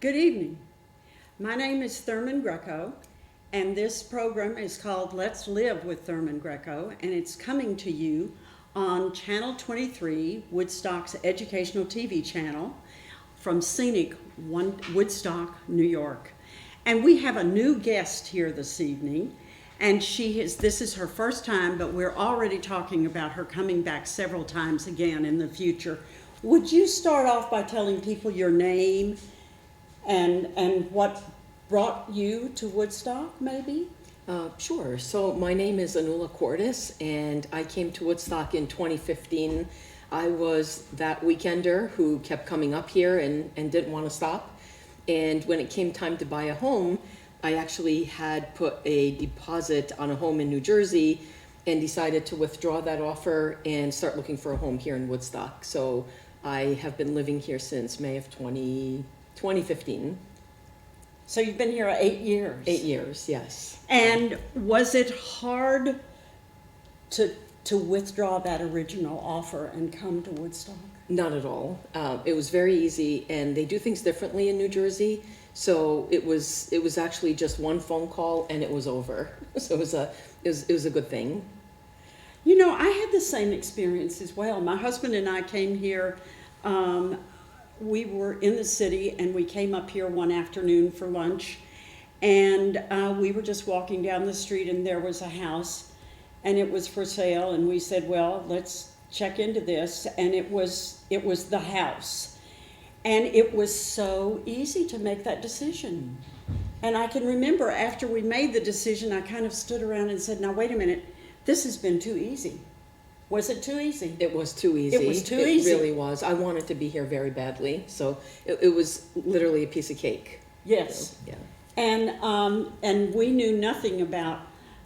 Good evening. My name is Thurman Greco, and this program is called Let's Live with Thurman Greco, and it's coming to you on Channel 23, Woodstock's educational TV channel, from scenic Woodstock, New York. And we have a new guest here this evening, and this is her first time, but we're already talking about her coming back several times again in the future. Would you start off by telling people your name and what brought you to Woodstock, maybe? Sure. So my name is Anula Courtis, and I came to Woodstock in 2015. I was that weekender who kept coming up here and didn't want to stop. And when it came time to buy a home, I actually had put a deposit on a home in New Jersey and decided to withdraw that offer and start looking for a home here in Woodstock. So I have been living here since May of 2015. So you've been here 8 years. 8 years, yes. And was it hard to withdraw that original offer and come to Woodstock? Not at all. It was very easy, and they do things differently in New Jersey. So it was actually just one phone call, and it was over. So it was a good thing. You know, I had the same experience as well. My husband and I came here. We were in the city, and we came up here one afternoon for lunch, and we were just walking down the street, and there was a house, and it was for sale, and we said, well, let's check into this, and it was the house, and it was so easy to make that decision. And I can remember after we made the decision, I kind of stood around and said, now wait a minute, this has been too easy. Was it too easy? It was too easy. It was too easy. It really was. I wanted to be here very badly, so it was literally a piece of cake. Yes. So, yeah. And we knew nothing about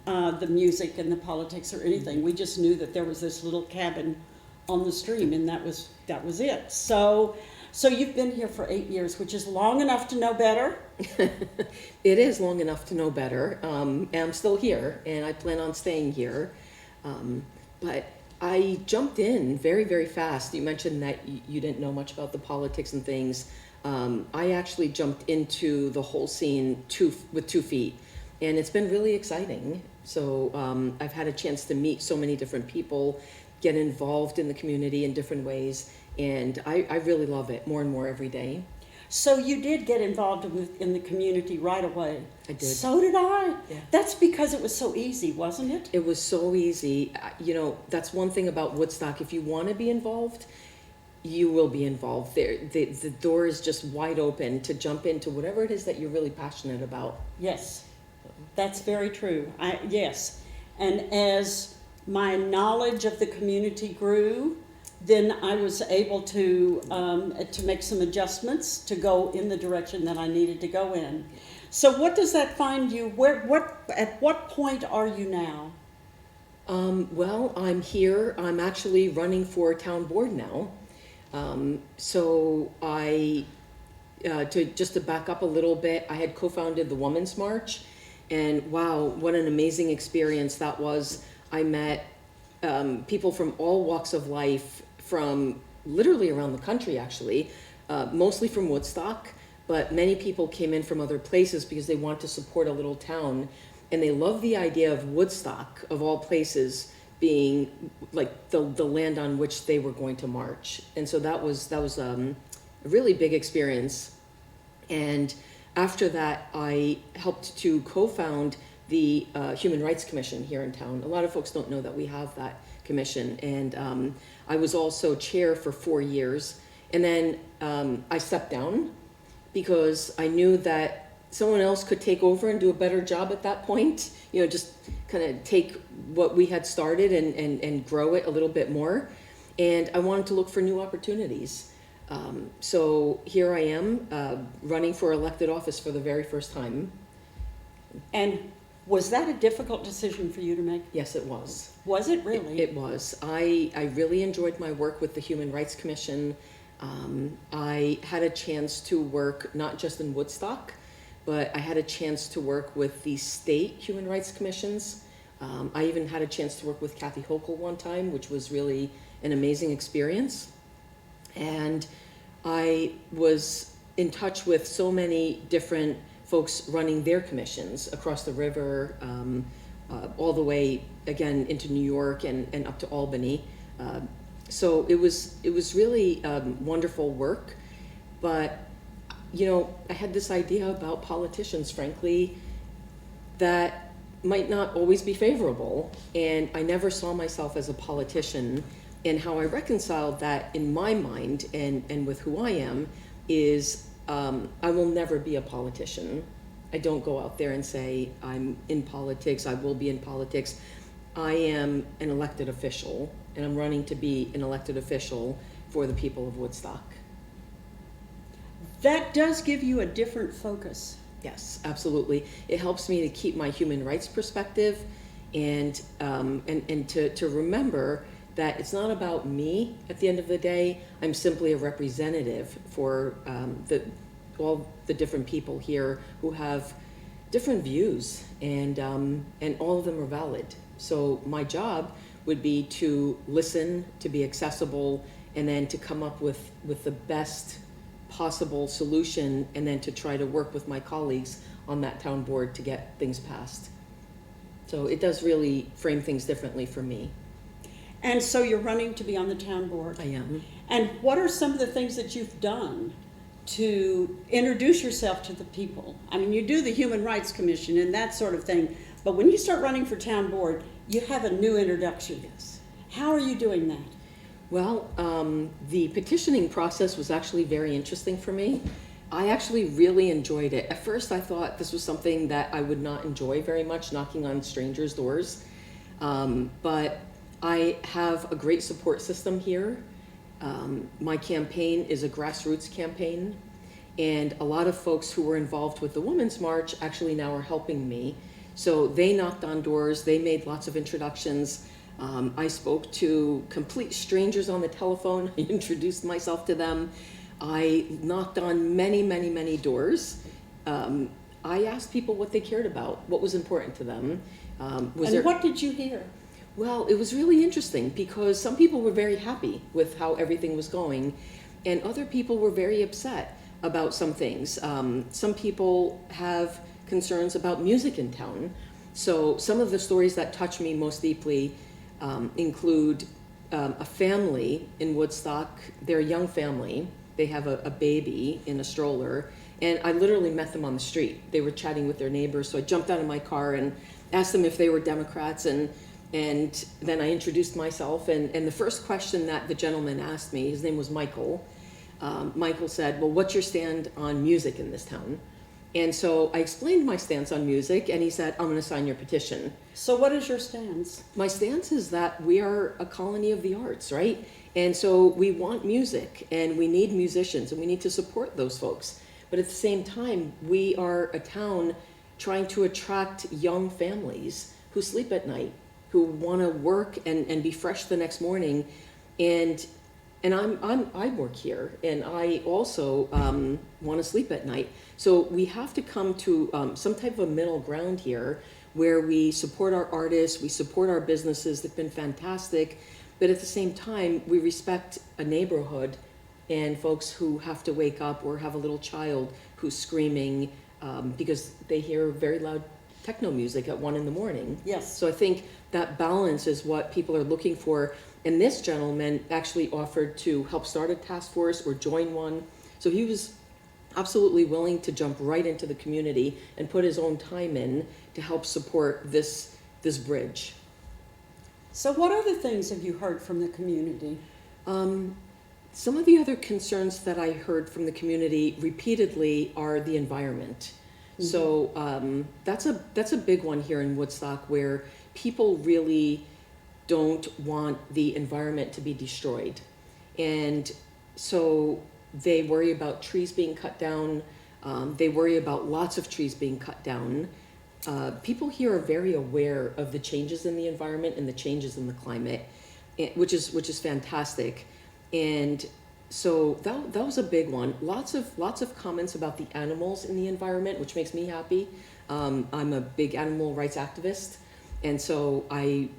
the music and the politics or anything. We just knew that there was this little cabin on the stream, and that was it. So you've been here for 8 years, which is long enough to know better. It is long enough to know better. And I'm still here, and I plan on staying here. But I jumped in very, very fast. You mentioned that you didn't know much about the politics and things. I actually jumped into the whole scene with 2 feet, and it's been really exciting. So I've had a chance to meet so many different people, get involved in the community in different ways, and I really love it more and more every day. So you did get involved in the community right away. I did. So did I. Yeah. That's because it was so easy, wasn't it? It was so easy. You know, that's one thing about Woodstock. If you want to be involved, you will be involved. The door is just wide open to jump into whatever it is that you're really passionate about. Yes, that's very true. Yes. And as my knowledge of the community grew, then I was able to make some adjustments to go in the direction that I needed to go in. So what does that find you? At what point are you now? Well, I'm here. I'm actually running for town board now. So to back up a little bit, I had co-founded the Women's March, and wow, what an amazing experience that was. I met people from all walks of life, from literally around the country, actually, mostly from Woodstock, but many people came in from other places because they want to support a little town, and they love the idea of Woodstock, of all places, being like the land on which they were going to march. And so that was a really big experience. And after that, I helped to co-found the Human Rights Commission here in town. A lot of folks don't know that we have that commission, and I was also chair for 4 years, and then I stepped down because I knew that someone else could take over and do a better job at that point, you know, just kind of take what we had started and grow it a little bit more, and I wanted to look for new opportunities. So here I am, running for elected office for the very first time. And was that a difficult decision for you to make? Yes, it was. Was it really? It was. I really enjoyed my work with the Human Rights Commission. I had a chance to work not just in Woodstock, but I had a chance to work with the state Human Rights Commissions. I even had a chance to work with Kathy Hochul one time, which was really an amazing experience. And I was in touch with so many different folks running their commissions across the river, all the way again into New York and up to Albany. So it was really wonderful work, but I had this idea about politicians, frankly, that might not always be favorable, and I never saw myself as a politician. And how I reconciled that in my mind and with who I am is I will never be a politician. I don't go out there and say I'm in politics, I will be in politics. I am an elected official, and I'm running to be an elected official for the people of Woodstock. That does give you a different focus. Yes, absolutely. It helps me to keep my human rights perspective and to remember that it's not about me at the end of the day. I'm simply a representative for all the different people here who have different views, and all of them are valid. So my job would be to listen, to be accessible, and then to come up with the best possible solution, and then to try to work with my colleagues on that town board to get things passed. So it does really frame things differently for me. And so you're running to be on the town board. I am. And what are some of the things that you've done to introduce yourself to the people? I mean, you do the Human Rights Commission and that sort of thing, but when you start running for town board, you have a new introduction. Yes. How are you doing that? Well, the petitioning process was actually very interesting for me. I actually really enjoyed it. At first, I thought this was something that I would not enjoy very much, knocking on strangers' doors. But I have a great support system here. My campaign is a grassroots campaign, and a lot of folks who were involved with the Women's March actually now are helping me. So they knocked on doors, they made lots of introductions. I spoke to complete strangers on the telephone. I introduced myself to them. I knocked on many, many, many doors. I asked people what they cared about, what was important to them. What did you hear? Well, it was really interesting because some people were very happy with how everything was going, and other people were very upset about some things. Some people have concerns about music in town. So some of the stories that touch me most deeply include a family in Woodstock. They're a young family. They have a baby in a stroller, and I literally met them on the street. They were chatting with their neighbors, so I jumped out of my car and asked them if they were Democrats, and then I introduced myself, and the first question that the gentleman asked me, his name was Michael, Michael said, well, what's your stand on music in this town? And so I explained my stance on music, and he said, I'm going to sign your petition. So what is your stance? My stance is that we are a colony of the arts, right? And so we want music, and we need musicians, and we need to support those folks. But at the same time, we are a town trying to attract young families who sleep at night, who want to work and be fresh the next morning. And I work here, and I also want to sleep at night. So we have to come to some type of a middle ground here where we support our artists, we support our businesses, they've been fantastic, but at the same time, we respect a neighborhood and folks who have to wake up or have a little child who's screaming because they hear very loud techno music at 1 a.m. Yes. So I think that balance is what people are looking for. And this gentleman actually offered to help start a task force or join one. So he was absolutely willing to jump right into the community and put his own time in to help support this bridge. So what other things have you heard from the community? Some of the other concerns that I heard from the community repeatedly are the environment. Mm-hmm. So that's a big one here in Woodstock, where people really don't want the environment to be destroyed. And so they worry about trees being cut down. They worry about lots of trees being cut down. People here are very aware of the changes in the environment and the changes in the climate, which is fantastic. And so that was a big one. Lots of comments about the animals in the environment, which makes me happy. I'm a big animal rights activist, and so I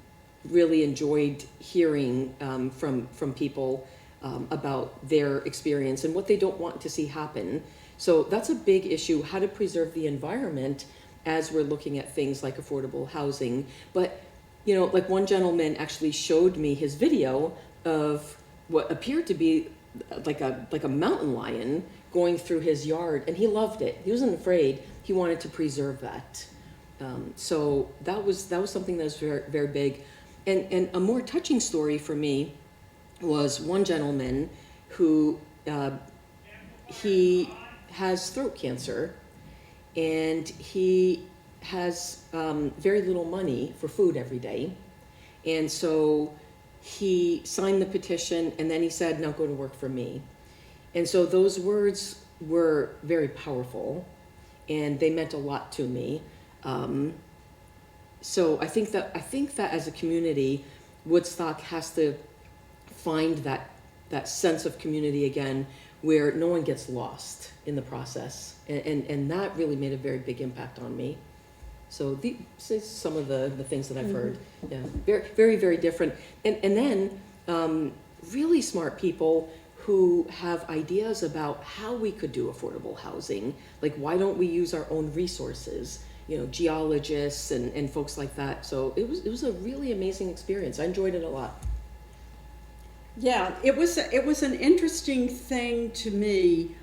really enjoyed hearing from people about their experience and what they don't want to see happen. So that's a big issue, how to preserve the environment as we're looking at things like affordable housing. But, you know, like one gentleman actually showed me his video of what appeared to be like a mountain lion going through his yard, and he loved it. He wasn't afraid. He wanted to preserve that. So that was something that was very, very big. And a more touching story for me was one gentleman who he has throat cancer, and he has very little money for food every day. And so he signed the petition, and then he said, now go to work for me. And so those words were very powerful, and they meant a lot to me. So I think that as a community, Woodstock has to find that sense of community again, where no one gets lost in the process, and that really made a very big impact on me. So these are some of the things that I've heard. Yeah, very, very, very different. And then really smart people who have ideas about how we could do affordable housing. Like, why don't we use our own resources? You know, geologists and folks like that. So it was a really amazing experience. I enjoyed it a lot. Yeah, it was an interesting thing to me.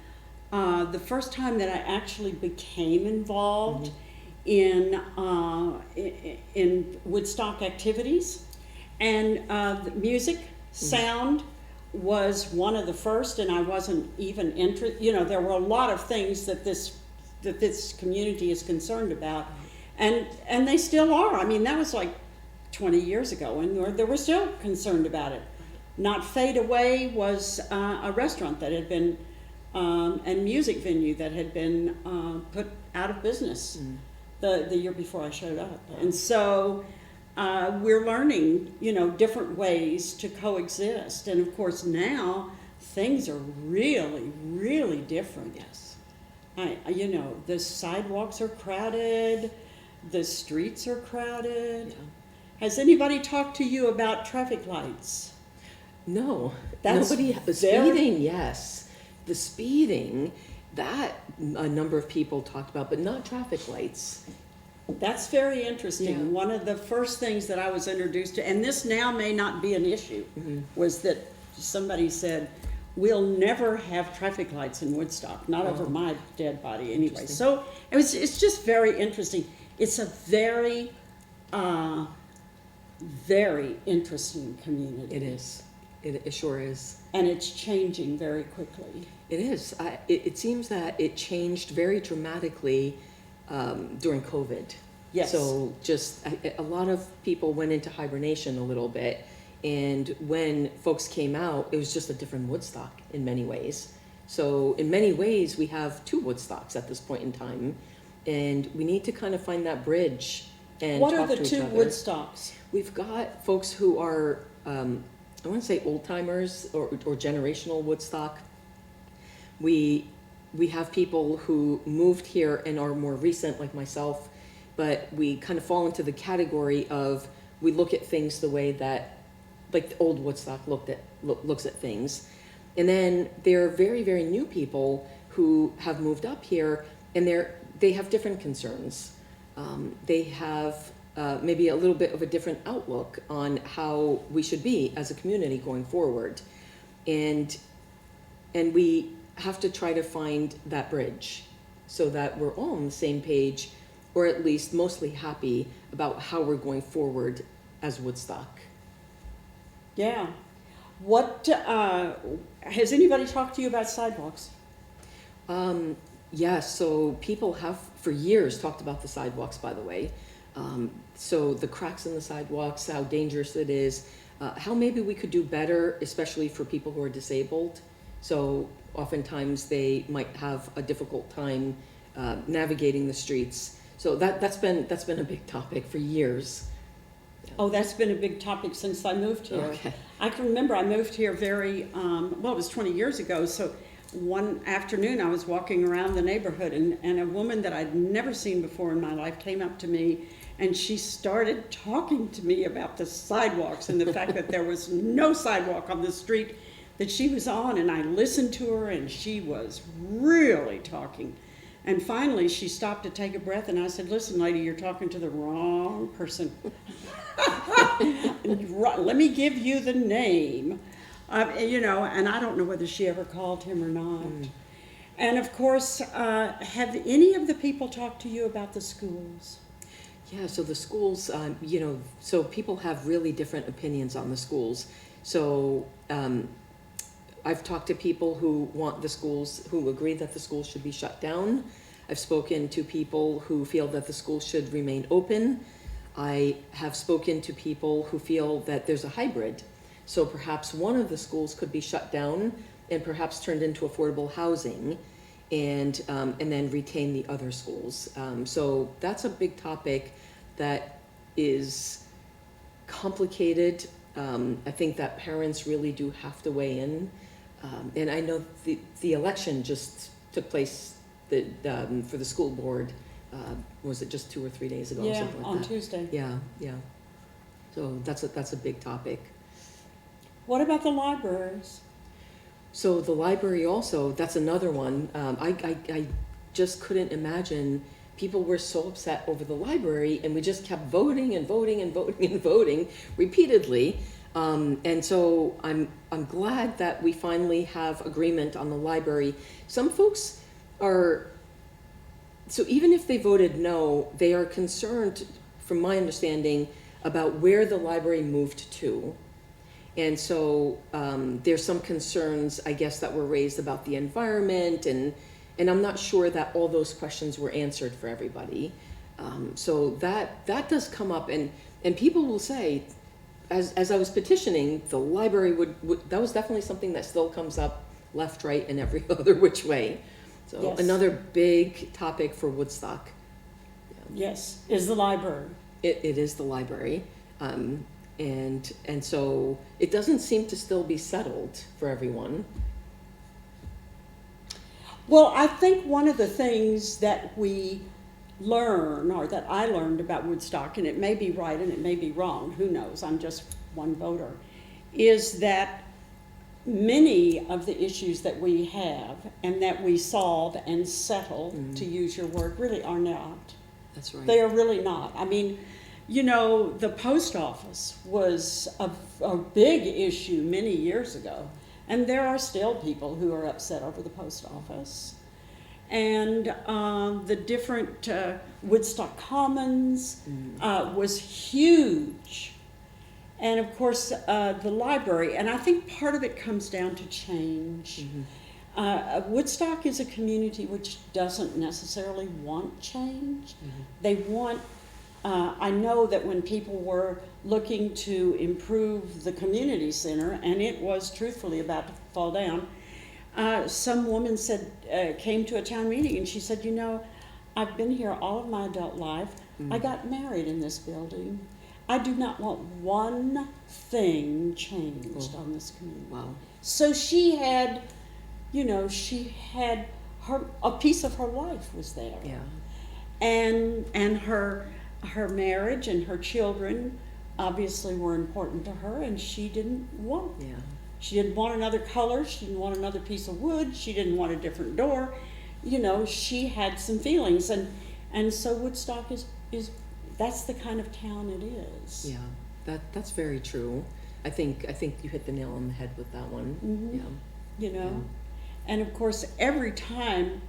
The first time that I actually became involved in Woodstock activities, and the music, sound was one of the first, and I wasn't even interested. You know, there were a lot of things that this community is concerned about, and they still are. I mean, that was like 20 years ago, and they were still concerned about it. Not Fade Away was a restaurant that had been, and music venue that had been put out of business the year before I showed up. And so we're learning, you know, different ways to coexist. And of course now things are really, really different. Yes. You know, the sidewalks are crowded, the streets are crowded. Yeah. Has anybody talked to you about traffic lights? No, That's nobody. The speeding, yes, the speeding. That a number of people talked about, but not traffic lights. That's very interesting. Yeah. One of the first things that I was introduced to, and this now may not be an issue, was that somebody said, we'll never have traffic lights in Woodstock, not over my dead body anyway. So it's just very interesting. It's a very, very interesting community. It is. It sure is. And it's changing very quickly. It is. It seems that it changed very dramatically during COVID. Yes. So just a lot of people went into hibernation a little bit, and when folks came out, it was just a different Woodstock in many ways. So in many ways, we have two Woodstocks at this point in time, and we need to kind of find that bridge and What talk are the to each two other. Woodstocks? We've got folks who are, I want to say old timers or generational Woodstock. We have people who moved here and are more recent, like myself, but we kind of fall into the category of, we look at things the way that, like the old Woodstock looks at things. And then there are very, very new people who have moved up here, and they have different concerns. They have maybe a little bit of a different outlook on how we should be as a community going forward. And we have to try to find that bridge so that we're all on the same page, or at least mostly happy about how we're going forward as Woodstock. Yeah. What, has anybody talked to you about sidewalks? Yeah, so people have for years talked about the sidewalks, by the way. So the cracks in the sidewalks, how dangerous it is, how maybe we could do better, especially for people who are disabled. So oftentimes they might have a difficult time navigating the streets. So that's been a big topic for years. Oh, that's been a big topic since I moved here. Okay. I can remember I moved here very, well, it was 20 years ago. So one afternoon I was walking around the neighborhood, and a woman that I'd never seen before in my life came up to me, and she started talking to me about the sidewalks and the fact that there was no sidewalk on the street that she was on, and I listened to her, and she was really talking. And finally, she stopped to take a breath, and I said, "Listen, lady, you're talking to the wrong person. Let me give you the name." And I don't know whether she ever called him or not. And of course, have any of the people talked to you about the schools? Yeah, so the schools, so people have really different opinions on the schools. So I've talked to people who want the schools, who agree that the schools should be shut down. I've spoken to people who feel that the schools should remain open. I have spoken to people who feel that there's a hybrid. So perhaps one of the schools could be shut down and perhaps turned into affordable housing, and then retain the other schools. So that's a big topic that is complicated. I think that parents really do have to weigh in. And I know the election just took place for the school board. Was it just 2 or 3 days ago? Yeah, something like on that. Tuesday. Yeah. So that's a big topic. What about the libraries? So the library also, that's another one. I just couldn't imagine. People were so upset over the library, and we just kept voting and voting and voting and voting repeatedly. And so I'm glad that we finally have agreement on the library. Some folks are, so even if they voted no, they are concerned, from my understanding, about where the library moved to. And so there's some concerns, I guess, that were raised about the environment, and I'm not sure that all those questions were answered for everybody. So that does come up, and people will say, as I was petitioning, the library would that was definitely something that still comes up left, right, and every other which way. So Yes. Another big topic for Woodstock. Yes, is the library. It is the library. And so it doesn't seem to still be settled for everyone. Well, I think one of the things that we learn, or that I learned about Woodstock, and it may be right and it may be wrong, who knows, I'm just one voter, is that many of the issues that we have and that we solve and settle, to use your word, really are not. That's right. They are really not. I mean, the post office was a big issue many years ago, and there are still people who are upset over the post office. And the different Woodstock Commons was huge. And of course, the library, and I think part of it comes down to change. Woodstock is a community which doesn't necessarily want change. They want, I know that when people were looking to improve the community center, and it was truthfully about to fall down, some woman said, came to a town meeting, and she said, I've been here all of my adult life. I got married in this building. I do not want one thing changed on this community. Wow. So she had, a piece of her life was there. Yeah. And her marriage and her children obviously were important to her, and she didn't want. Yeah. She didn't want another color. She didn't want another piece of wood. She didn't want a different door. She had some feelings, and so Woodstock is that's the kind of town it is. Yeah, that's very true. I think you hit the nail on the head with that one. Yeah. And of course, every time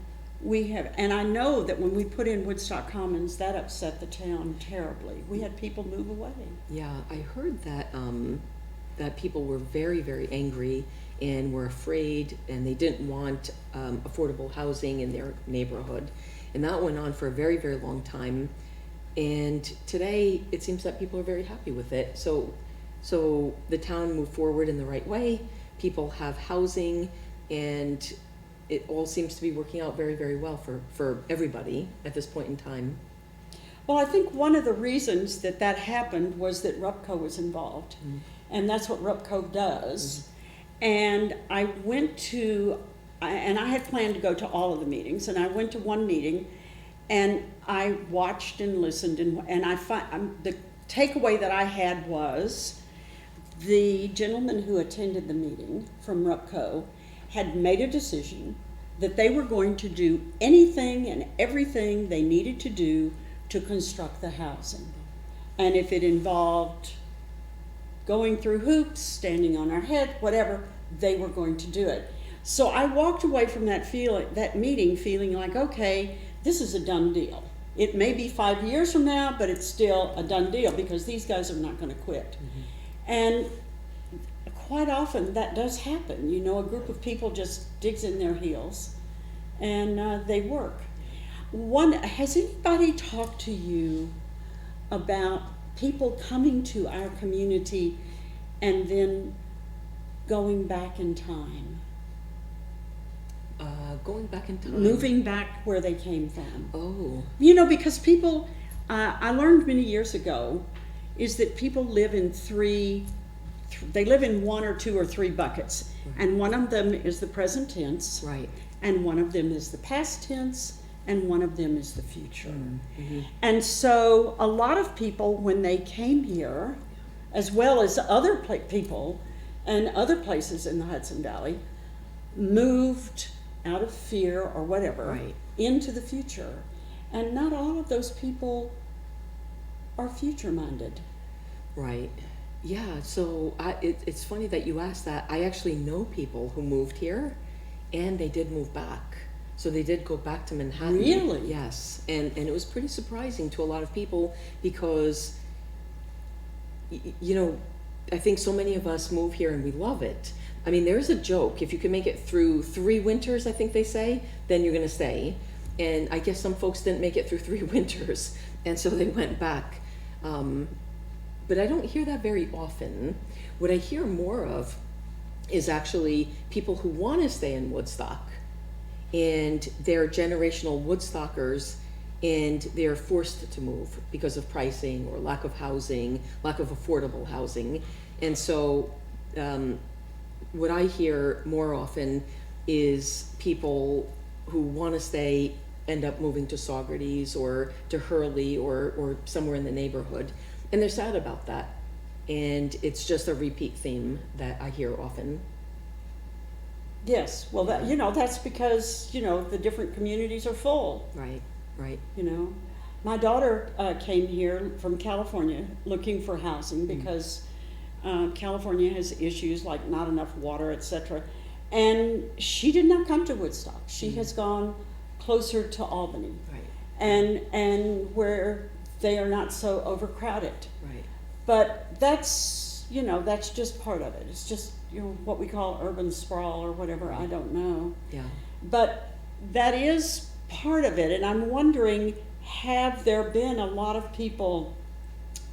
we have, and I know that when we put in Woodstock Commons, that upset the town terribly. We had people move away. Yeah, I heard that that people were very, very angry and were afraid, and they didn't want affordable housing in their neighborhood, and that went on for a very, very long time. And today, it seems that people are very happy with it. So the town moved forward in the right way. People have housing, and it all seems to be working out very, very well for everybody at this point in time. Well, I think one of the reasons that happened was that RUPCO was involved, and that's what RUPCO does. And I went to, and I had planned to go to all of the meetings, and I went to one meeting, and I watched and listened, and the takeaway that I had was the gentleman who attended the meeting from RUPCO had made a decision that they were going to do anything and everything they needed to do to construct the housing. And if it involved going through hoops, standing on our head, whatever, they were going to do it. So I walked away from that meeting feeling like, okay, this is a done deal. It may be 5 years from now, but it's still a done deal because these guys are not going to quit. Mm-hmm. And quite often that does happen. You know, a group of people just digs in their heels and they work. Has anybody talked to you about people coming to our community and then going back in time? Going back in time? Moving back where they came from. Oh. You know, because people, I learned many years ago, is that people live in they live in one or two or three buckets. Right. And one of them is the present tense. Right. And one of them is the past tense. And one of them is the future. Mm-hmm. And so a lot of people, when they came here, as well as other people and other places in the Hudson Valley, moved out of fear or whatever, right, into the future. And not all of those people are future-minded. Right. Yeah, so it's funny that you asked that. I actually know people who moved here, and they did move back. So they did go back to Manhattan. Really? Yes. And it was pretty surprising to a lot of people because, you know, I think so many of us move here and we love it. I mean, there's a joke. If you can make it through 3 winters, I think they say, then you're going to stay. And I guess some folks didn't make it through 3 winters, and so they went back. But I don't hear that very often. What I hear more of is actually people who want to stay in Woodstock, and they're generational Woodstockers, and they're forced to move because of pricing or lack of housing, lack of affordable housing. And so what I hear more often is people who want to stay end up moving to Saugerties or to Hurley or somewhere in the neighborhood. And they're sad about that. And it's just a repeat theme that I hear often. Yes, well, that's because, the different communities are full. Right, right. My daughter came here from California looking for housing because California has issues like not enough water, etc. And she did not come to Woodstock. She has gone closer to Albany, right, and where they are not so overcrowded. Right. But that's just part of it. It's just what we call urban sprawl or whatever. I don't know. Yeah. But that is part of it, and I'm wondering, have there been a lot of people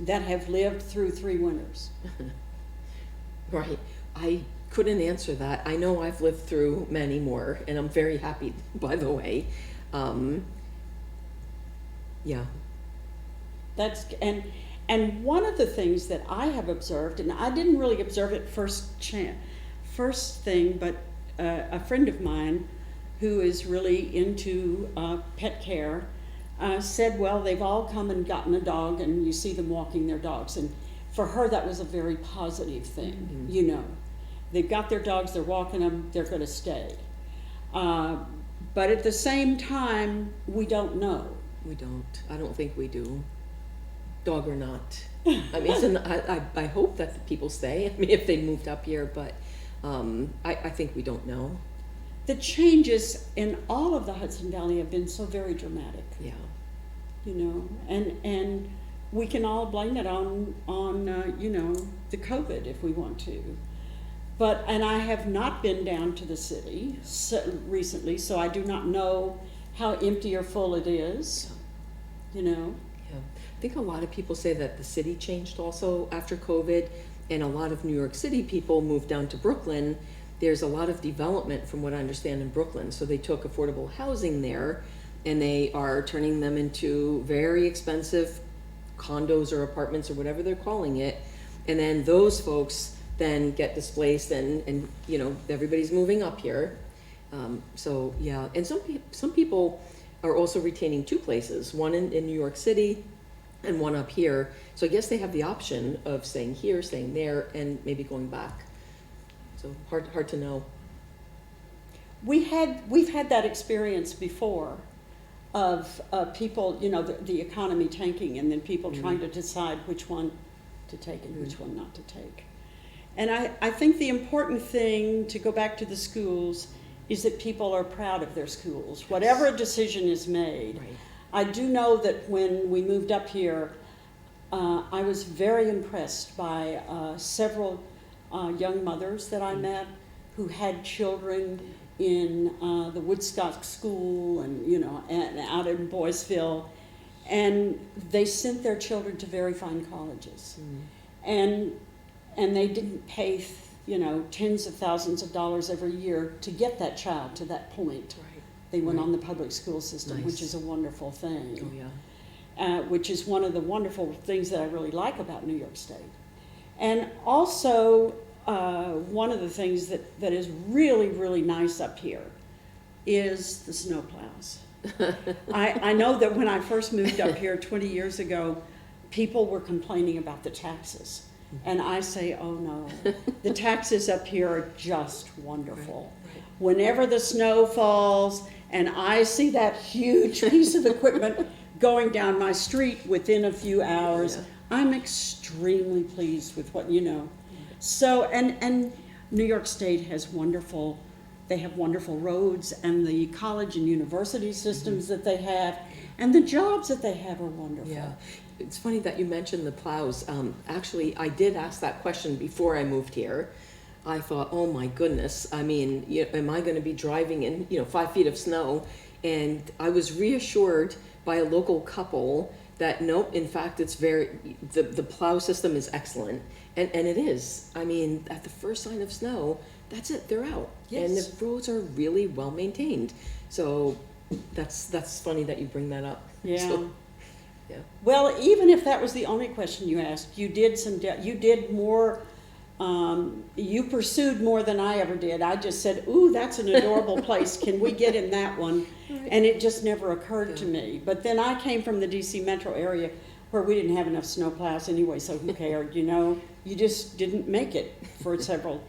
that have lived through 3 winters? Right. I couldn't answer that. I know I've lived through many more, and I'm very happy, by the way. Yeah. And one of the things that I have observed, and I didn't really observe it first thing, but a friend of mine who is really into pet care said, well, they've all come and gotten a dog, and you see them walking their dogs. And for her, that was a very positive thing, mm-hmm. They've got their dogs, they're walking them, they're going to stay. But at the same time, we don't know. We don't. I don't think we do. Dog or not. I mean, I hope that the people stay. I mean, if they moved up here, but I think we don't know. The changes in all of the Hudson Valley have been so very dramatic. Yeah. And we can all blame it on the COVID if we want to. And I have not been down to the city recently, so I do not know how empty or full it is. Yeah. I think a lot of people say that the city changed also after COVID, and a lot of New York City people moved down to Brooklyn. There's a lot of development, from what I understand, in Brooklyn. So they took affordable housing there, and they are turning them into very expensive condos or apartments or whatever they're calling it. And then those folks then get displaced, and everybody's moving up here. So yeah, and some people are also retaining 2 places, one in New York City and one up here. So I guess they have the option of staying here, staying there, and maybe going back. So hard to know. We've had that experience before of people, you know, the economy tanking, and then people trying to decide which one to take and which one not to take. And I think the important thing, to go back to the schools, is that people are proud of their schools, whatever a decision is made. Right. I do know that when we moved up here, I was very impressed by several young mothers that I met who had children in the Woodstock school and, you know, and out in Boysville, and they sent their children to very fine colleges. And they didn't pay, you know, tens of thousands of dollars every year to get that child to that point. Right. They went on the public school system, Nice. which is a wonderful thing. Oh yeah. Which is one of the wonderful things that I really like about New York State. And also, one of the things that is really, really nice up here is the snowplows. I know that when I first moved up here 20 years ago, people were complaining about the taxes. And I say, oh no, the taxes up here are just wonderful. Right. Whenever the snow falls and I see that huge piece of equipment going down my street within a few hours, I'm extremely pleased with what, you know. So, and New York State has they have wonderful roads, and the college and university systems that they have, and the jobs that they have are wonderful. Yeah. It's funny that you mentioned the plows. Actually, I did ask that question before I moved here. I thought, oh my goodness, I mean, am I going to be driving in, 5 feet of snow? And I was reassured by a local couple that nope, in fact, it's the plow system is excellent. And it is. I mean, at the first sign of snow, that's it, they're out. Yes. And the roads are really well maintained. So that's funny that you bring that up. Yeah. So, yeah. Well, even if that was the only question you asked, you did more, you pursued more than I ever did. I just said, ooh, that's an adorable place. Can we get in that one? Right. And it just never occurred to me. But then I came from the DC metro area where we didn't have enough snowplows anyway, so who cared, You just didn't make it for several,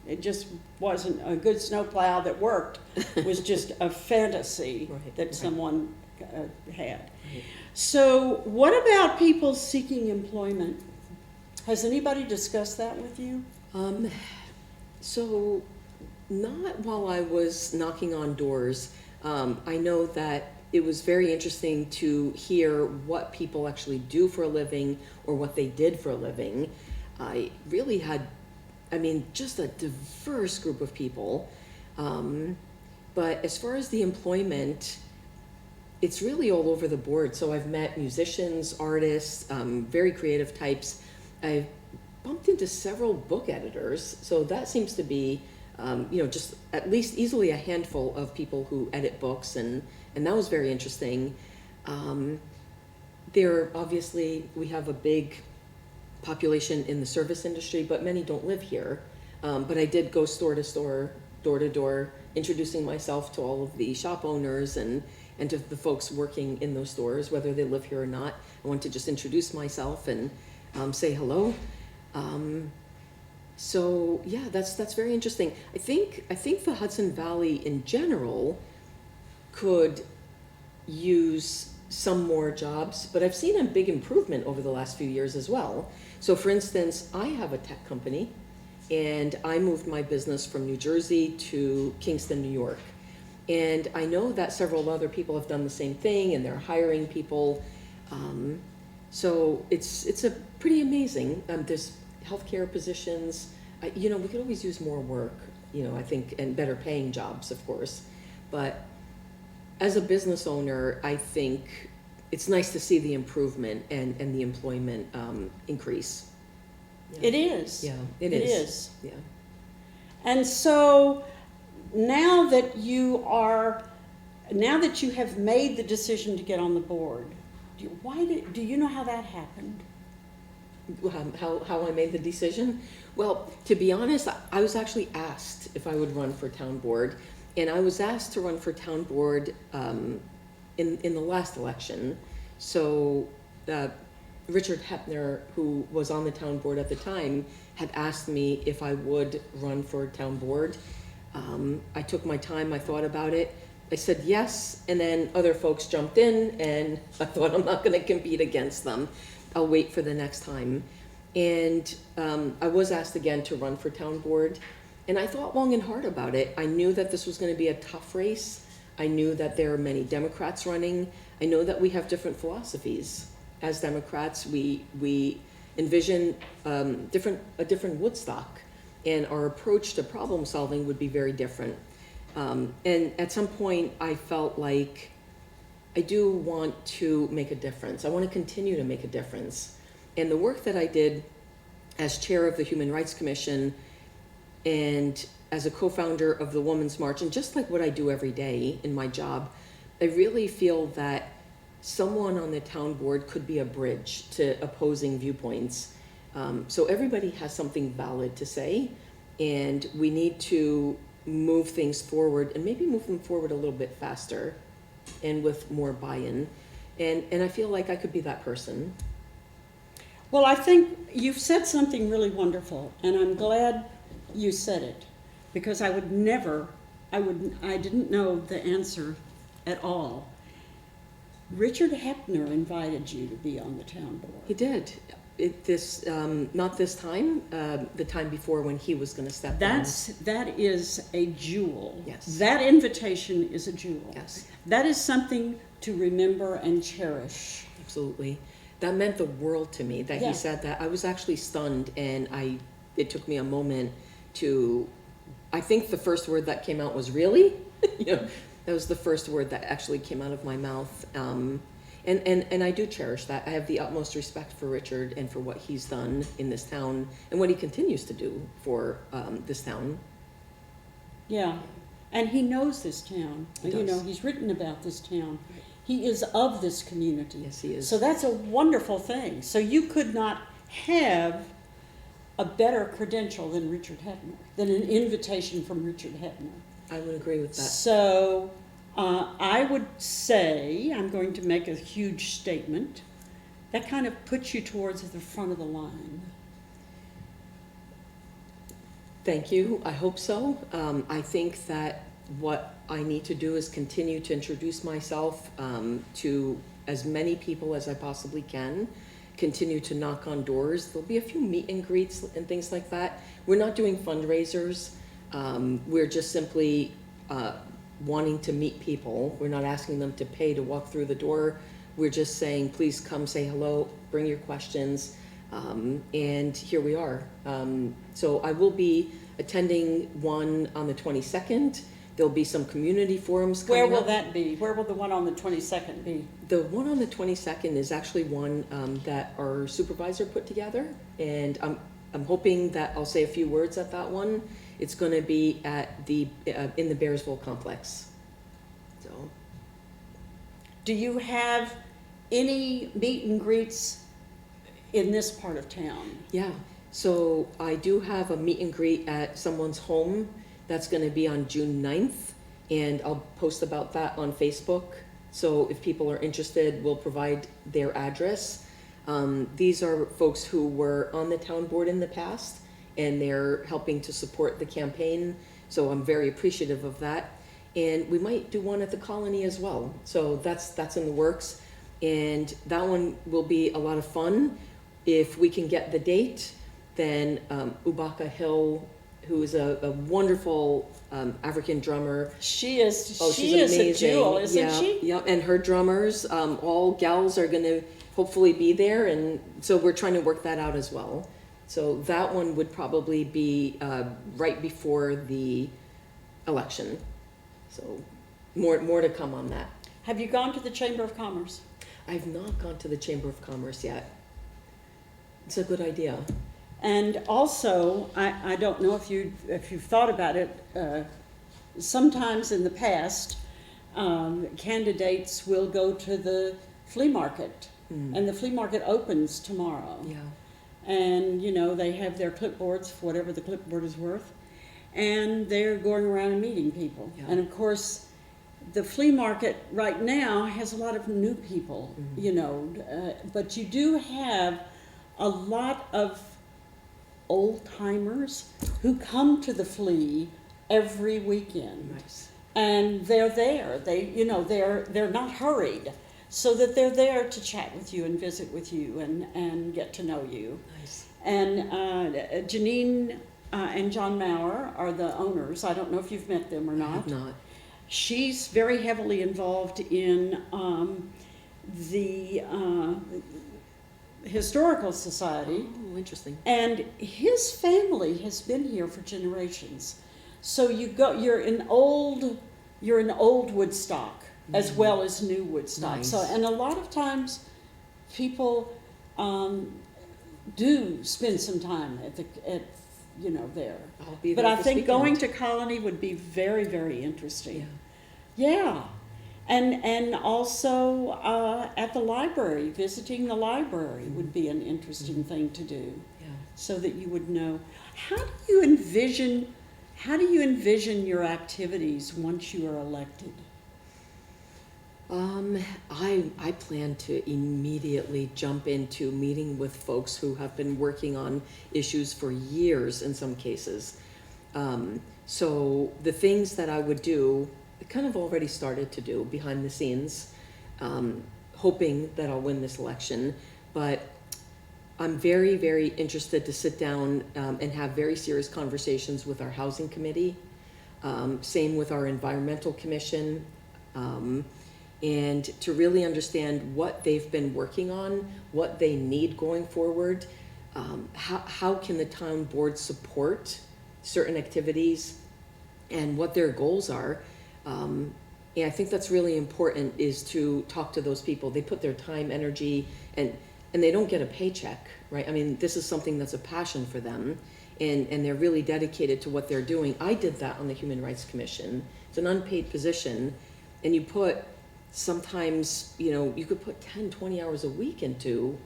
It just wasn't a good snowplow that worked. It was just a fantasy that someone had. Right. So what about people seeking employment? Has anybody discussed that with you? So not while I was knocking on doors. I know that it was very interesting to hear what people actually do for a living or what they did for a living. I really had, just a diverse group of people. But as far as the employment, it's really all over the board. So I've met musicians, artists, very creative types. I've bumped into several book editors. So that seems to be, just at least easily a handful of people who edit books, and that was very interesting. We have a big population in the service industry, but many don't live here. But I did go store to store, door to door, introducing myself to all of the shop owners and to the folks working in those stores, whether they live here or not. I want to just introduce myself and say hello. So yeah, that's very interesting. I think the Hudson Valley in general could use some more jobs, but I've seen a big improvement over the last few years as well. So for instance, I have a tech company, and I moved my business from New Jersey to Kingston, New York. And I know that several other people have done the same thing, and they're hiring people. So it's a pretty amazing. There's healthcare positions. We could always use more work, I think, and better paying jobs, of course. But as a business owner, I think it's nice to see the improvement and the employment increase. Yeah. It is. Yeah, it is. Yeah. And so now that you have made the decision to get on the board, do you know how that happened? How I made the decision? Well, to be honest, I was actually asked if I would run for town board, and I was asked to run for town board in the last election. So Richard Hepner, who was on the town board at the time, had asked me if I would run for town board. I took my time, I thought about it. I said yes, and then other folks jumped in, and I thought, I'm not going to compete against them. I'll wait for the next time. And I was asked again to run for town board, and I thought long and hard about it. I knew that this was going to be a tough race. I knew that there are many Democrats running. I know that we have different philosophies. As Democrats, we envision a different Woodstock, and our approach to problem solving would be very different. And at some point, I felt like I do want to make a difference. I want to continue to make a difference. And the work that I did as chair of the Human Rights Commission and as a co-founder of the Women's March, and just like what I do every day in my job, I really feel that someone on the town board could be a bridge to opposing viewpoints. So everybody has something valid to say, and we need to move things forward, and maybe move them forward a little bit faster and with more buy-in. And I feel like I could be that person. Well, I think you've said something really wonderful, and I'm glad you said it, because I didn't know the answer at all. Richard Hepner invited you to be on the town board. He did. Not this time, the time before when he was going to step down. That is a jewel. Yes. That invitation is a jewel. Yes. That is something to remember and cherish. Absolutely. That meant the world to me that Yeah. he said that. I was actually stunned, and it took me a moment to, I think the first word that came out was really. That was the first word that actually came out of my mouth. And I do cherish that. I have the utmost respect for Richard and for what he's done in this town and what he continues to do for this town. Yeah, and he knows this town. He does. He's written about this town. He is of this community. Yes, he is. So that's a wonderful thing. So you could not have a better credential than Richard Hepner, than an invitation from Richard Hepner. I would agree with that. So I would say, I'm going to make a huge statement, that kind of puts you towards the front of the line. Thank you. I hope so. I think that what I need to do is continue to introduce myself to as many people as I possibly can, continue to knock on doors. There'll be a few meet and greets and things like that. We're not doing fundraisers. We're just simply wanting to meet people. We're not asking them to pay to walk through the door. We're just saying, please come say hello, bring your questions, and here we are. So I will be attending one on the 22nd. There'll be some community forums coming up. Where will that be? Where will the one on the 22nd be? The one on the 22nd is actually one that our supervisor put together, and I'm hoping that I'll say a few words at that one. It's going to be at the in the Bearsville complex. So, Do you have any meet and greets in this part of town? yeah. So I do have a meet and greet at someone's home. That's going to be on June 9th, and I'll post about that on Facebook. So if people are interested, we'll provide their address. These are folks who were on the town board in the past, and they're helping to support the campaign. So I'm very appreciative of that. And we might do one at the Colony as well. So that's in the works. And that one will be a lot of fun. If we can get the date, then Ubaka Hill, who is a wonderful African drummer. She is She's a jewel, isn't she? Yeah, and her drummers, all gals are going to hopefully be there. And so we're trying to work that out as well. So that one would probably be right before the election. So more to come on that. Have you gone to the Chamber of Commerce? I've not gone to the Chamber of Commerce yet. It's a good idea. And also, I don't know if you've thought about it. Sometimes in the past, candidates will go to the flea market, and the flea market opens tomorrow. Yeah. And they have their clipboards, whatever the clipboard is worth, and they're going around and meeting people. Yeah. And of course, the flea market right now has a lot of new people, you know, but you do have a lot of old timers who come to the flea every weekend. Nice. And they're there. They, you know, they're not hurried, so that they're there to chat with you and visit with you and get to know you. Nice. And Janine and John Maurer are the owners. I don't know if you've met them or I not. have not. She's very heavily involved in the Historical Society. Oh, interesting. And his family has been here for generations. So you're in old Woodstock as well as new Woodstock. Nice. So, and a lot of times people do spend some time at you know, there. I'll be But there I this think weekend. going to Colony would be very, very interesting. Yeah. Yeah. And also at the library, visiting the library would be an interesting thing to do, Yeah. so that you would know. How do you envision your activities once you are elected? I plan to immediately jump into meeting with folks who have been working on issues for years in some cases. So the things that I would do, I kind of already started to do behind the scenes, hoping that I'll win this election. But I'm very, very interested to sit down and have very serious conversations with our housing committee, same with our environmental commission, and to really understand what they've been working on, what they need going forward, how can the town board support certain activities, and what their goals are. And I think that's really important, is to talk to those people. They put their time, energy, and they don't get a paycheck, right? I mean, this is something that's a passion for them, and they're really dedicated to what they're doing. I did that on the Human Rights Commission. It's an unpaid position, and you put sometimes, you know, you could put 10, 20 hours a week into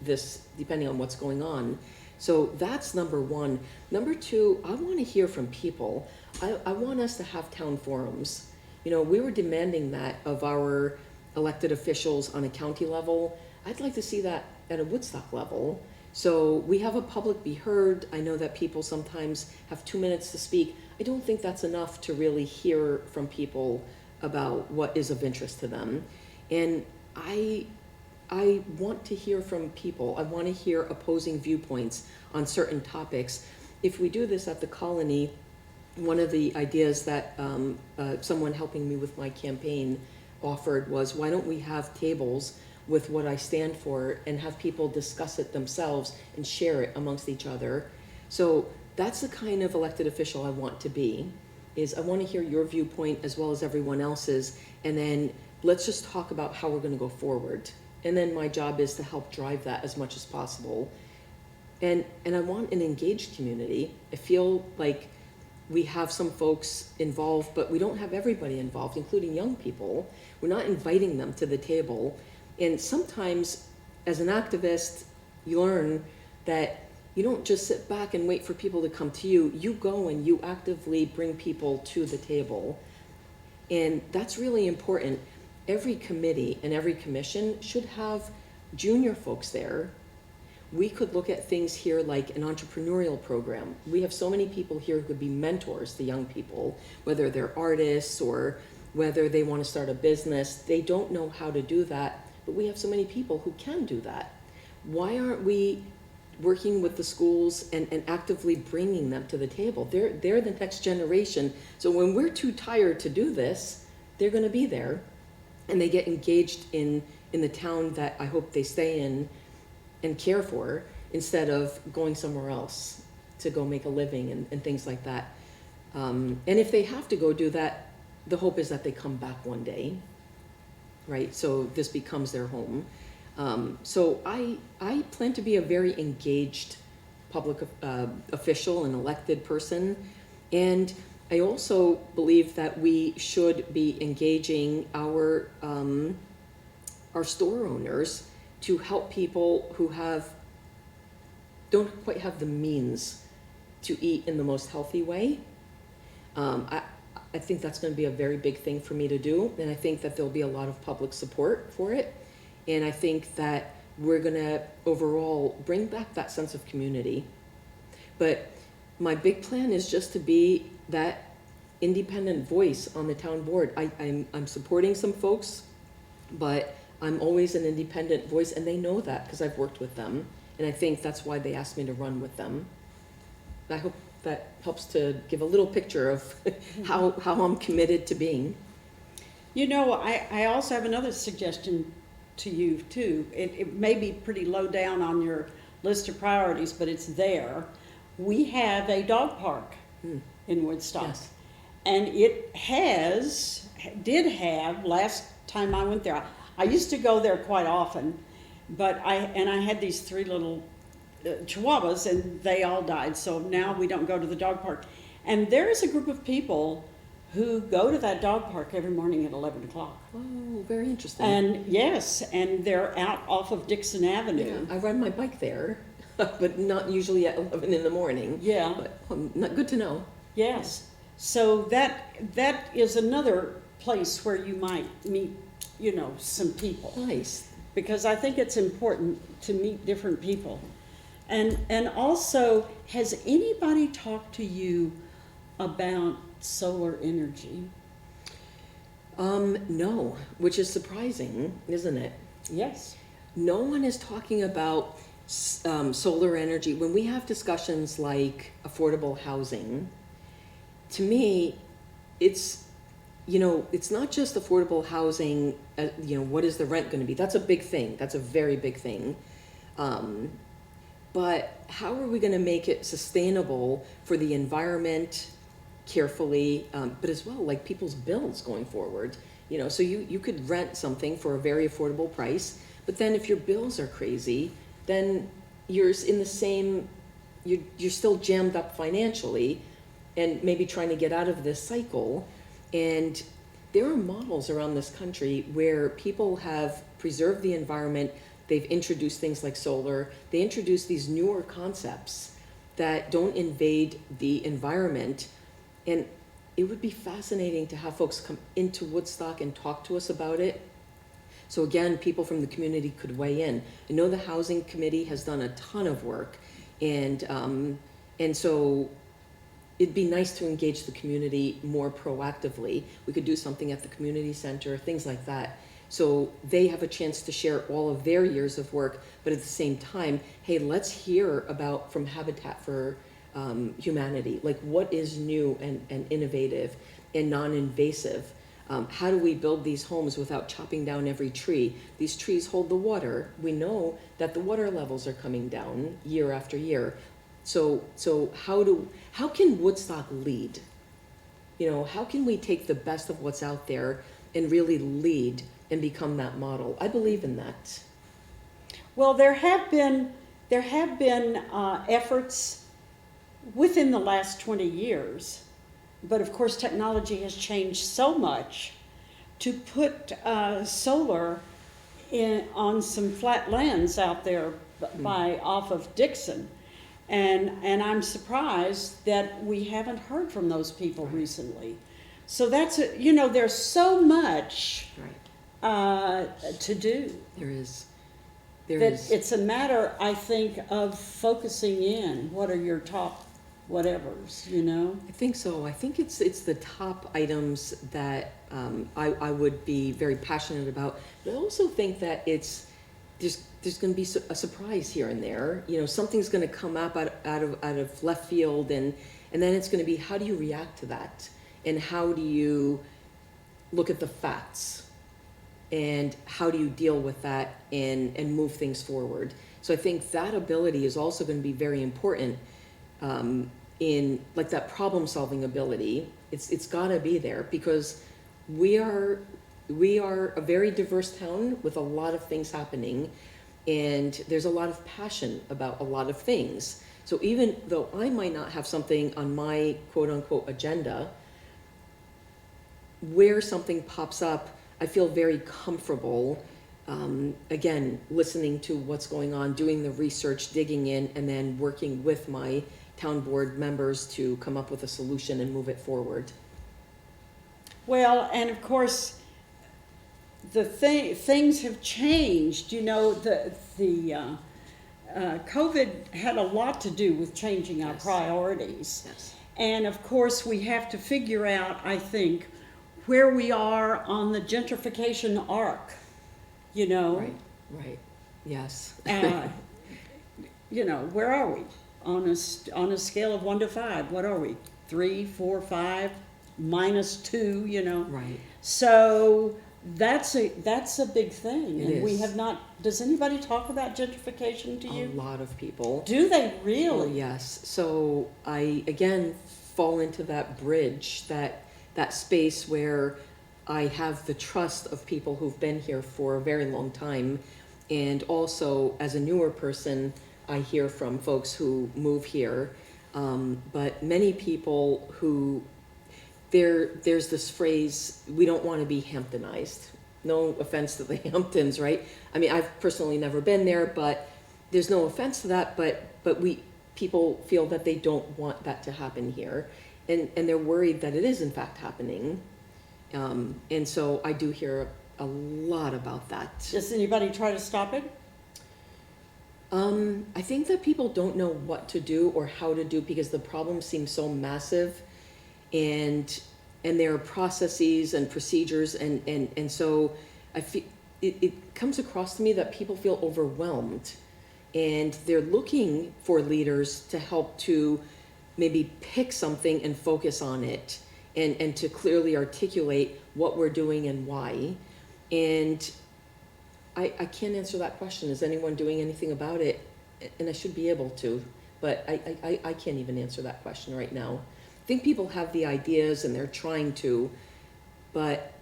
this, depending on what's going on. So that's number one. Number two, I want to hear from people. I want us to have town forums. You know, we were demanding that of our elected officials on a county level. I'd like to see that at a Woodstock level. So we have a public be heard. I know that people sometimes have 2 minutes to speak. I don't think that's enough to really hear from people about what is of interest to them. And I want to hear from people. I want to hear opposing viewpoints on certain topics. If we do this at the Colony, one of the ideas that someone helping me with my campaign offered was, why don't we have tables with what I stand for and have people discuss it themselves and share it amongst each other. So that's the kind of elected official I want to be, is I want to hear your viewpoint as well as everyone else's, and then let's just talk about how we're going to go forward. And then my job is to help drive that as much as possible. And I want an engaged community. I feel like we have some folks involved, but we don't have everybody involved, including young people. We're not inviting them to the table. And sometimes, as an activist, you learn that you don't just sit back and wait for people to come to you. You go and you actively bring people to the table. And that's really important. Every committee and every commission should have junior folks there. We could look at things here like an entrepreneurial program. We have so many people here who could be mentors to young people, whether they're artists or whether they want to start a business. They don't know how to do that, but we have so many people who can do that. Why aren't we working with the schools and actively bringing them to the table? They're the next generation. So when we're too tired to do this, they're going to be there, and they get engaged in the town that I hope they stay in and care for, instead of going somewhere else to go make a living and things like that. And if they have to go do that, the hope is that they come back one day, right? So this becomes their home. So I plan to be a very engaged public official and elected person. And I also believe that we should be engaging our store owners to help people who don't quite have the means to eat in the most healthy way. I think that's going to be a very big thing for me to do, and I think that there'll be a lot of public support for it, and I think that we're going to overall bring back that sense of community. But my big plan is just to be that independent voice on the town board. I'm supporting some folks, but I'm always an independent voice, and they know that because I've worked with them, and I think that's why they asked me to run with them. I hope that helps to give a little picture of how I'm committed to being. You know, I also have another suggestion to you too. It may be pretty low down on your list of priorities, but it's there. We have a dog park in Woodstock. Yes. And it did have, last time I went there, I used to go there quite often, but I had these 3 little chihuahuas, and they all died, so now we don't go to the dog park. And there is a group of people who go to that dog park every morning at 11 o'clock. Oh, very interesting. And yes, and they're out off of Dixon Avenue. Yeah, I ride my bike there, but not usually at 11 in the morning. Yeah. But not good to know. Yes. So that is another place where you might meet, you know, some people. Nice. Because I think it's important to meet different people. And also, has anybody talked to you about solar energy? No, which is surprising, isn't it? Yes. No one is talking about solar energy. When we have discussions like affordable housing, to me, it's, you know, it's not just affordable housing, you know, what is the rent going to be? That's a big thing. That's a very big thing. But how are we going to make it sustainable for the environment carefully, but as well, like people's bills going forward? You know, so you could rent something for a very affordable price, but then if your bills are crazy, then you're in the same, you're still jammed up financially and maybe trying to get out of this cycle. And there are models around this country where people have preserved the environment. They've introduced things like solar. They introduce these newer concepts that don't invade the environment. And it would be fascinating to have folks come into Woodstock and talk to us about it. So again, people from the community could weigh in. I know the housing committee has done a ton of work, and so it'd be nice to engage the community more proactively. We could do something at the community center, things like that. So they have a chance to share all of their years of work, but at the same time, hey, let's hear about from Habitat for Humanity, like what is new and innovative and non-invasive. How do we build these homes without chopping down every tree? These trees hold the water. We know that the water levels are coming down year after year. So how can Woodstock lead? You know, how can we take the best of what's out there and really lead and become that model? I believe in that. Well, there have been efforts within the last 20 years, but of course technology has changed so much to put solar on some flat lands out there off of Dixon. And I'm surprised that we haven't heard from those people recently. So that's, you know, there's so much to do. There is. It's a matter, I think, of focusing in. What are your top whatevers, you know? I think so. I think it's the top items that I would be very passionate about. But I also think that there's going to be a surprise here and there. You know, something's going to come up out of left field, and then it's going to be, how do you react to that? And how do you look at the facts? And how do you deal with that and move things forward? So I think that ability is also going to be very important in like that problem solving ability. It's got to be there because we are a very diverse town with a lot of things happening, and there's a lot of passion about a lot of things. So even though I might not have something on my quote unquote agenda, where something pops up, I feel very comfortable, again, listening to what's going on, doing the research, digging in, and then working with my town board members to come up with a solution and move it forward. Well, and of course, things have changed. You know, COVID had a lot to do with changing our Yes. priorities. Yes. And of course, we have to figure out, I think, where we are on the gentrification arc, you know. Right, right, yes. You know, where are we? On a scale of 1 to 5, what are we? 3, 4, 5, -2, you know. Right. So that's a big thing. It And we is. have not, does anybody talk about gentrification to A you? lot of people. Do they Oh, really? yes. So I, again, fall into that bridge, that space where I have the trust of people who've been here for a very long time. And also, as a newer person, I hear from folks who move here. But many people who, there's this phrase, we don't want to be Hamptonized. No offense to the Hamptons, right? I mean, I've personally never been there, but there's no offense to that, but people feel that they don't want that to happen here. And they're worried that it is in fact happening. And so I do hear a lot about that. Does anybody try to stop it? I think that people don't know what to do or how to do because the problem seems so massive, and there are processes and procedures, and so I feel it comes across to me that people feel overwhelmed, and they're looking for leaders to help to maybe pick something and focus on it, and to clearly articulate what we're doing and why. And I can't answer that question. Is anyone doing anything about it? And I should be able to, but I can't even answer that question right now. I think people have the ideas and they're trying to, but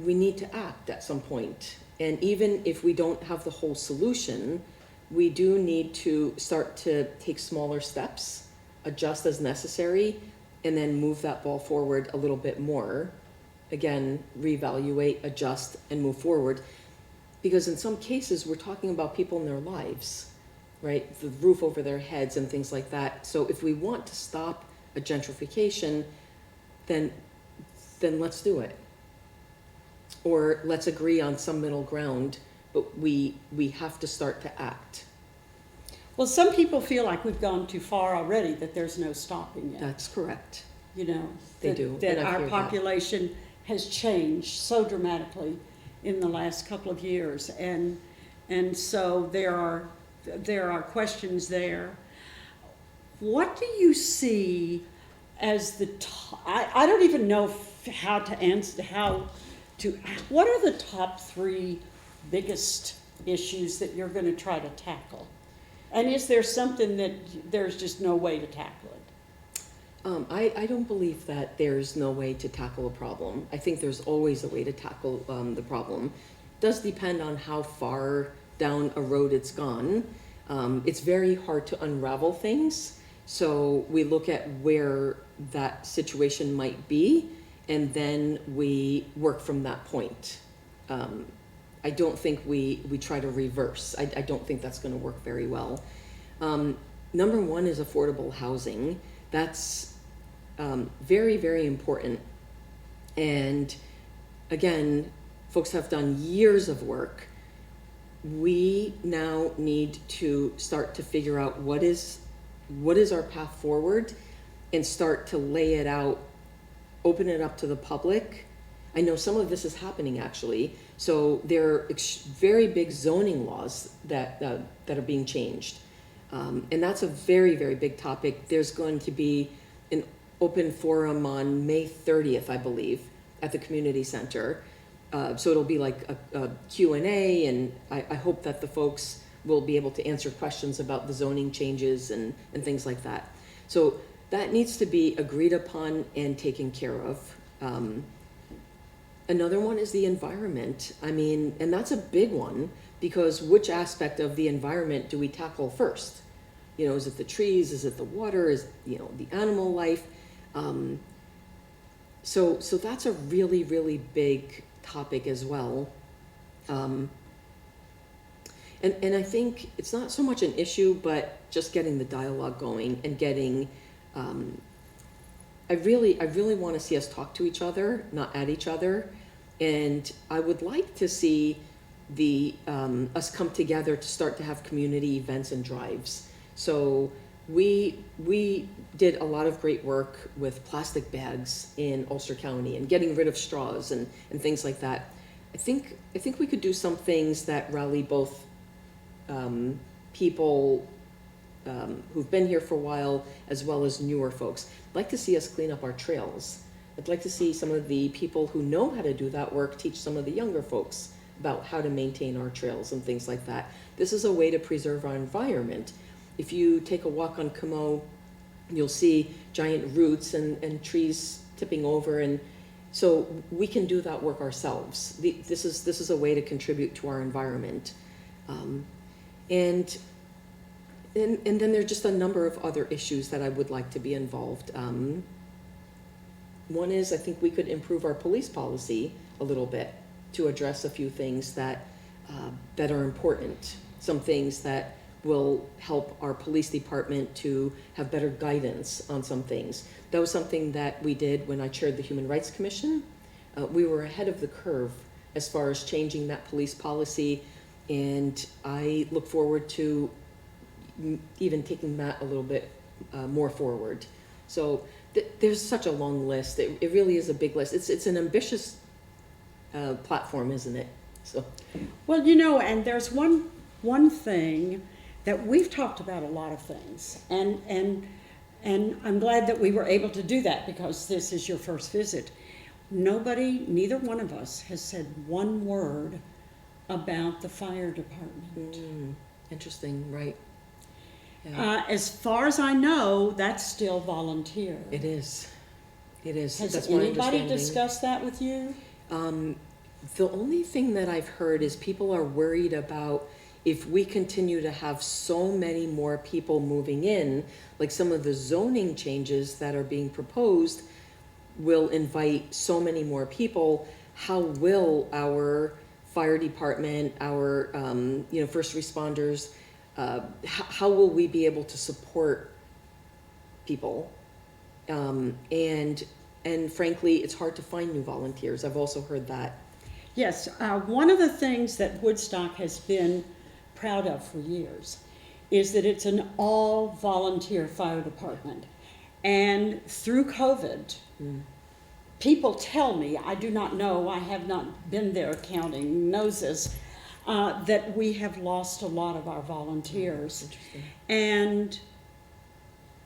we need to act at some point. And even if we don't have the whole solution, we do need to start to take smaller steps, adjust as necessary, and then move that ball forward a little bit more. Again, reevaluate, adjust, and move forward. Because in some cases, we're talking about people in their lives, right? The roof over their heads and things like that. So if we want to stop a gentrification, then let's do it. Or let's agree on some middle ground, but we have to start to act. Well, some people feel like we've gone too far already, that there's no stopping it. That's correct. You know, They that, do, that and I our hear that. population has changed so dramatically in the last couple of years, and so there are questions there. What do you see as the I don't even know how to answer what are the top 3 biggest issues that you're going to try to tackle, and is there something that there's just no way to tackle it? I don't believe that there's no way to tackle a problem. I think there's always a way to tackle the problem. It does depend on how far down a road it's gone. It's very hard to unravel things. So we look at where that situation might be, and then we work from that point. I don't think we try to reverse. I don't think that's going to work very well. Number 1 is affordable housing. That's very, very important. And again, folks have done years of work. We now need to start to figure out what is our path forward and start to lay it out, open it up to the public. I know some of this is happening actually. So there are very big zoning laws that are being changed. And that's a very, very big topic. There's going to be an open forum on May 30th, I believe, at the community center. So it'll be like a Q&A, and I hope that the folks will be able to answer questions about the zoning changes and things like that. So that needs to be agreed upon and taken care of. Another one is the environment. I mean, and that's a big one, because which aspect of the environment do we tackle first? You know, is it the trees? Is it the water? Is, you know, the animal life? So that's a really, really big topic as well. And I think it's not so much an issue, but just getting the dialogue going and getting, I really want to see us talk to each other, not at each other. And I would like to see us come together to start to have community events and drives. So we did a lot of great work with plastic bags in Ulster County and getting rid of straws and things like that. I think we could do some things that rally both people who've been here for a while as well as newer folks. I'd like to see us clean up our trails. I'd like to see some of the people who know how to do that work teach some of the younger folks about how to maintain our trails and things like that. This is a way to preserve our environment. If you take a walk on Camo, you'll see giant roots and trees tipping over, and so we can do that work ourselves. This is a way to contribute to our environment. And then there's just a number of other issues that I would like to be involved. One is I think we could improve our police policy a little bit to address a few things that are important. Some things that will help our police department to have better guidance on some things. That was something that we did when I chaired the Human Rights Commission. We were ahead of the curve as far as changing that police policy, and I look forward to even taking that a little bit more forward. So there's such a long list. It really is a big list. It's an ambitious platform, isn't it? So, Well, and there's one thing that we've talked about, a lot of things, and I'm glad that we were able to do that because this is your first visit. Neither one of us has said one word about the fire department. Interesting, right? Yeah. As far as I know, that's still volunteer. It is. Has That's my anybody understanding. discussed that with you? The only thing that I've heard is people are worried about if we continue to have so many more people moving in, like some of the zoning changes that are being proposed will invite so many more people. How will our fire department, our first responders, how will we be able to support people? And frankly, it's hard to find new volunteers. I've also heard that. Yes, one of the things that Woodstock has been proud of for years is that it's an all-volunteer fire department. And through COVID, people tell me, I do not know, I have not been there counting noses, that we have lost a lot of our volunteers. Interesting. And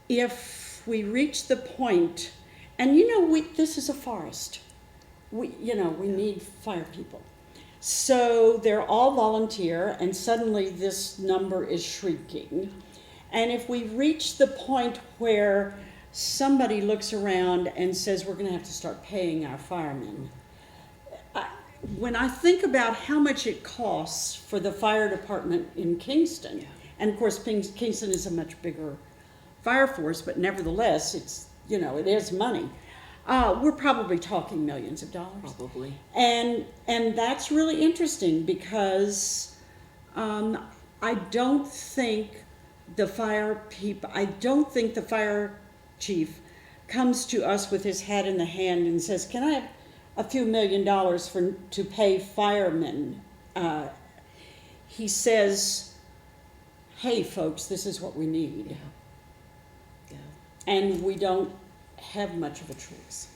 if we reach the point, and this is a forest. We need fire people. So they're all volunteer, and suddenly this number is shrinking. And if we reach the point where somebody looks around and says, we're going to have to start paying our firemen, when I think about how much it costs for the fire department in Kingston, and of course Kingston is a much bigger fire force, but nevertheless, it is money. We're probably talking millions of dollars. Probably. And that's really interesting because I don't think the fire chief comes to us with his hat in the hand and says, can I have a few $1 million to pay firemen? He says, hey folks, this is what we need. Yeah. And we don't have much of a choice.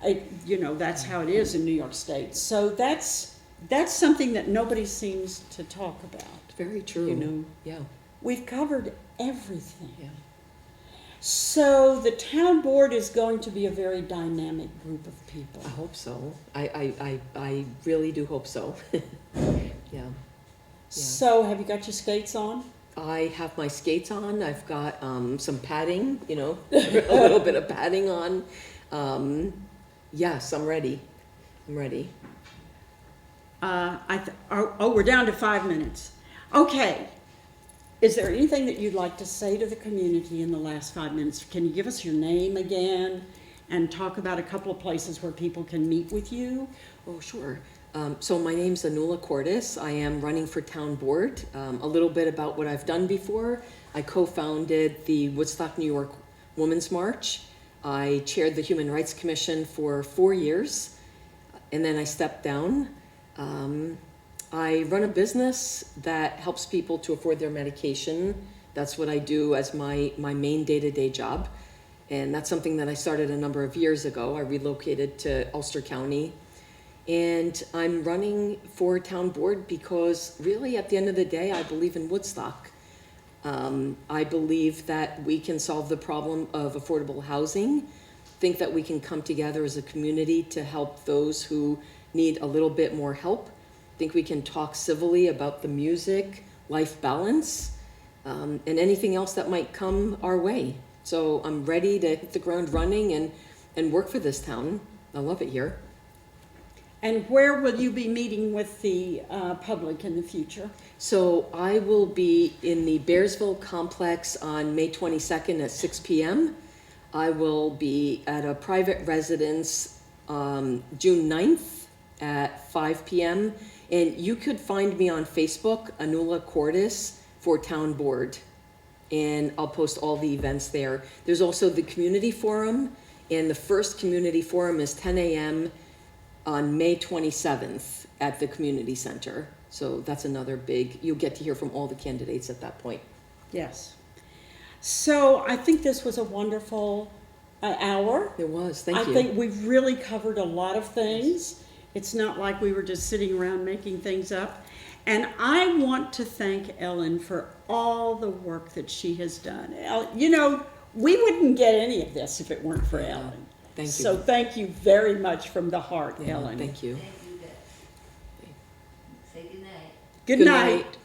That's how it is in New York State. So that's something that nobody seems to talk about. Very true. Yeah. We've covered everything. Yeah. So the town board is going to be a very dynamic group of people. I hope so. I really do hope so. Yeah. So have you got your skates on? I have my skates on. I've got some padding, a little bit of padding on. Yes, I'm ready. We're down to 5 minutes. Okay. Is there anything that you'd like to say to the community in the last 5 minutes? Can you give us your name again and talk about a couple of places where people can meet with you? Oh, sure. So my name's Anula Courtis. I am running for town board. A little bit about what I've done before. I co-founded the Woodstock, New York Women's March. I chaired the Human Rights Commission for 4 years, and then I stepped down. I run a business that helps people to afford their medication. That's what I do as my main day-to-day job. And that's something that I started a number of years ago. I relocated to Ulster County. And I'm running for town board because really at the end of the day, I believe in Woodstock. I believe that we can solve the problem of affordable housing. Think that we can come together as a community to help those who need a little bit more help. Think we can talk civilly about the music, life balance, and anything else that might come our way. So I'm ready to hit the ground running and work for this town. I love it here. And where will you be meeting with the public in the future? So I will be in the Bearsville complex on May 22nd at 6 p.m. I will be at a private residence June 9th at 5 p.m. And you could find me on Facebook, Anula Courtis, for town board. And I'll post all the events there. There's also the community forum, and the first community forum is 10 a.m. on May 27th at the community center. So that's another big, you'll get to hear from all the candidates at that point. Yes. So I think this was a wonderful hour. It was, thank you. I think we've really covered a lot of things. It's not like we were just sitting around making things up. And I want to thank Ellen for all the work that she has done. You know, we wouldn't get any of this if it weren't for Ellen. Thank you. So thank you very much from the heart, Yeah, Ellen. thank you. Thank you, Beth. Say goodnight. Good night.